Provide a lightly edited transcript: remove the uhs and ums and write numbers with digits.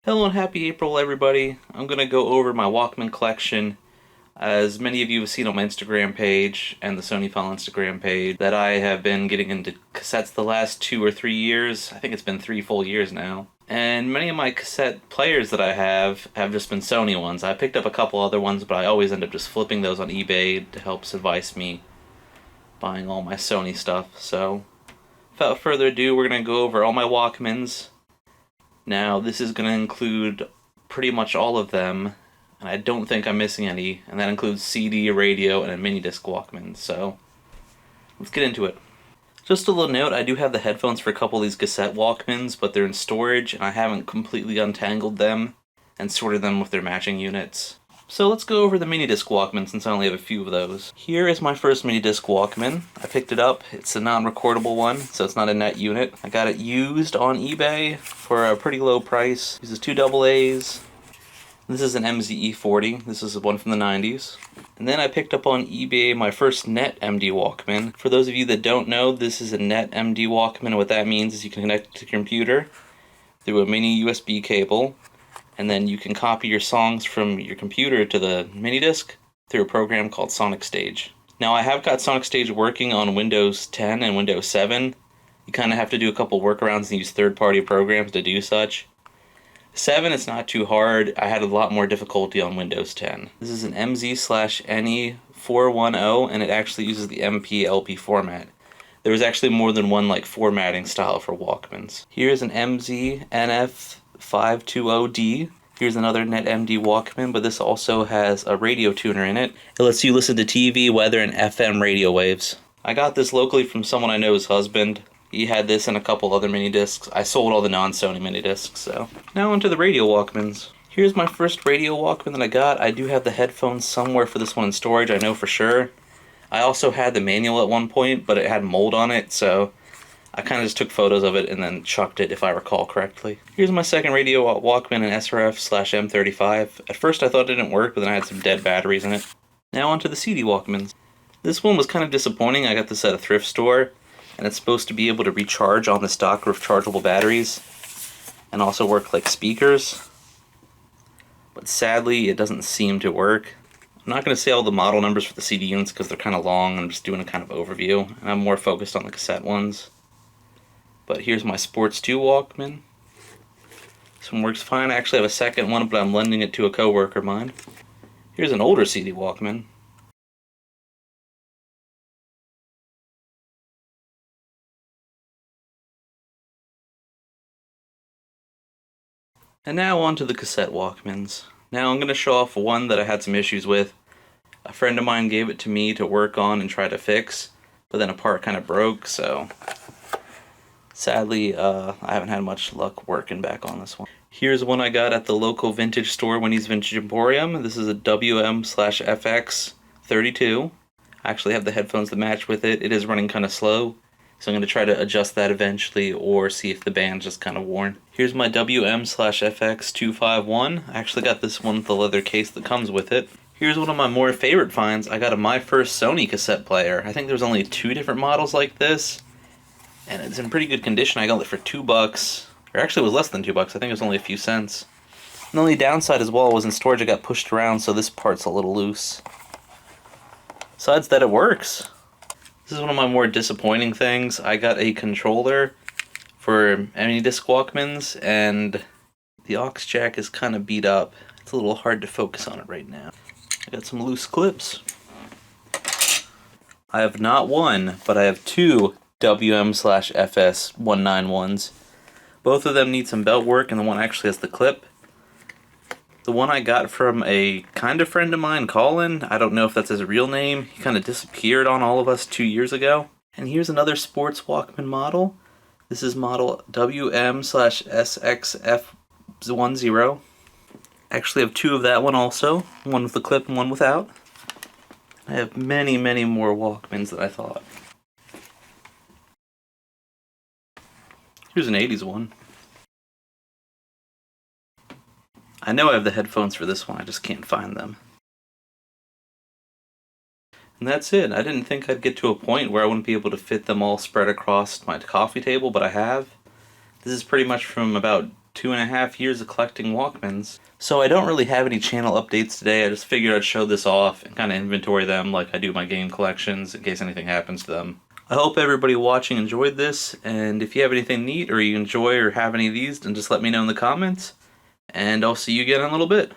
Hello and happy April, everybody. I'm going to go over my Walkman collection. As many of you have seen on my Instagram page and the Sony File Instagram page, that I have been getting into cassettes the last 2 or 3 years. I think it's been 3 full years now. And many of my cassette players that I have just been Sony ones. I picked up a couple other ones, but I always end up just flipping those on eBay to help suffice me buying all my Sony stuff. So, without further ado, we're going to go over all my Walkmans. Now, this is going to include pretty much all of them, and I don't think I'm missing any, and that includes CD, a radio, and a MiniDisc Walkman, so let's get into it. Just a little note, I do have the headphones for a couple of these cassette Walkmans, but they're in storage, and I haven't completely untangled them and sorted them with their matching units. So let's go over the MiniDisc Walkman since I only have a few of those. Here is my first MiniDisc Walkman. I picked it up. It's a non-recordable one, so it's not a net unit. I got it used on eBay for a pretty low price. It uses 2 AA's. This is an MZE40. This is one from the 90s. And then I picked up on eBay my first net MD Walkman. For those of you that don't know, this is a net MD Walkman. What that means is you can connect it to your computer through a mini USB cable, and then you can copy your songs from your computer to the MiniDisc through a program called Sonic Stage. Now, I have got Sonic Stage working on Windows 10 and Windows 7. You kind of have to do a couple workarounds and use third-party programs to do such. 7, it's not too hard. I had a lot more difficulty on Windows 10. This is an MZ/NE410, and it actually uses the MP/LP format. There was actually more than one formatting style for Walkmans. Here's an MZ/NF520D. Here's another NetMD Walkman, but this also has a radio tuner in it. It lets you listen to TV, weather, and FM radio waves. I got this locally from someone I know's husband. He had this and a couple other mini discs. I sold all the non-Sony mini discs, so. Now onto the radio Walkmans. Here's my first radio Walkman that I got. I do have the headphones somewhere for this one in storage, I know for sure. I also had the manual at one point, but it had mold on it, so I kind of just took photos of it and then chucked it, if I recall correctly. Here's my second radio Walkman, an SRF/M35. At first I thought it didn't work, but then I had some dead batteries in it. Now onto the CD Walkmans. This one was kind of disappointing. I got this at a thrift store, and it's supposed to be able to recharge on the stock rechargeable batteries and also work like speakers. But sadly, it doesn't seem to work. I'm not going to say all the model numbers for the CD units because they're kind of long. I'm just doing a kind of overview, and I'm more focused on the cassette ones. But here's my Sports 2 Walkman. This one works fine. I actually have a second one, but I'm lending it to a coworker of mine. Here's an older CD Walkman. And now on to the cassette Walkmans. Now I'm going to show off one that I had some issues with. A friend of mine gave it to me to work on and try to fix, but then a part kind of broke, so sadly I haven't had much luck working back on this one. Here's one I got at the local vintage store, Winnie's Vintage Emporium. This is a WM/FX32. I actually have the headphones that match with it. It is running kind of slow, so I'm going to try to adjust that eventually or see if the band's just kind of worn. Here's my WM/FX251. I actually got this one with the leather case that comes with it. Here's one of my more favorite finds. I got a My First Sony cassette player. I think there's only 2 different models like this, and it's in pretty good condition. I got it for $2. Or actually it was less than $2. I think it was only a few cents. And the only downside as well was in storage it got pushed around, so this part's a little loose. Besides that, it works. This is one of my more disappointing things. I got a controller for MiniDisc Walkmans, and the aux jack is kind of beat up. It's a little hard to focus on it right now. I got some loose clips. I have not one, but I have 2 WM/FS191s. Both of them need some belt work, and the one actually has the clip. The one I got from a kind of friend of mine, Colin. I don't know if that's his real name. He kind of disappeared on all of us 2 years ago. And here's another sports Walkman model. This is model WM/SXF10. I actually have 2 of that one also. One with the clip and one without. I have many, many more Walkmans than I thought. Here's an 80s one. I know I have the headphones for this one, I just can't find them. And that's it. I didn't think I'd get to a point where I wouldn't be able to fit them all spread across my coffee table, but I have. This is pretty much from about 2.5 years of collecting Walkmans. So I don't really have any channel updates today. I just figured I'd show this off and kind of inventory them like I do my game collections in case anything happens to them. I hope everybody watching enjoyed this, and if you have anything neat or you enjoy or have any of these, then just let me know in the comments, and I'll see you again in a little bit.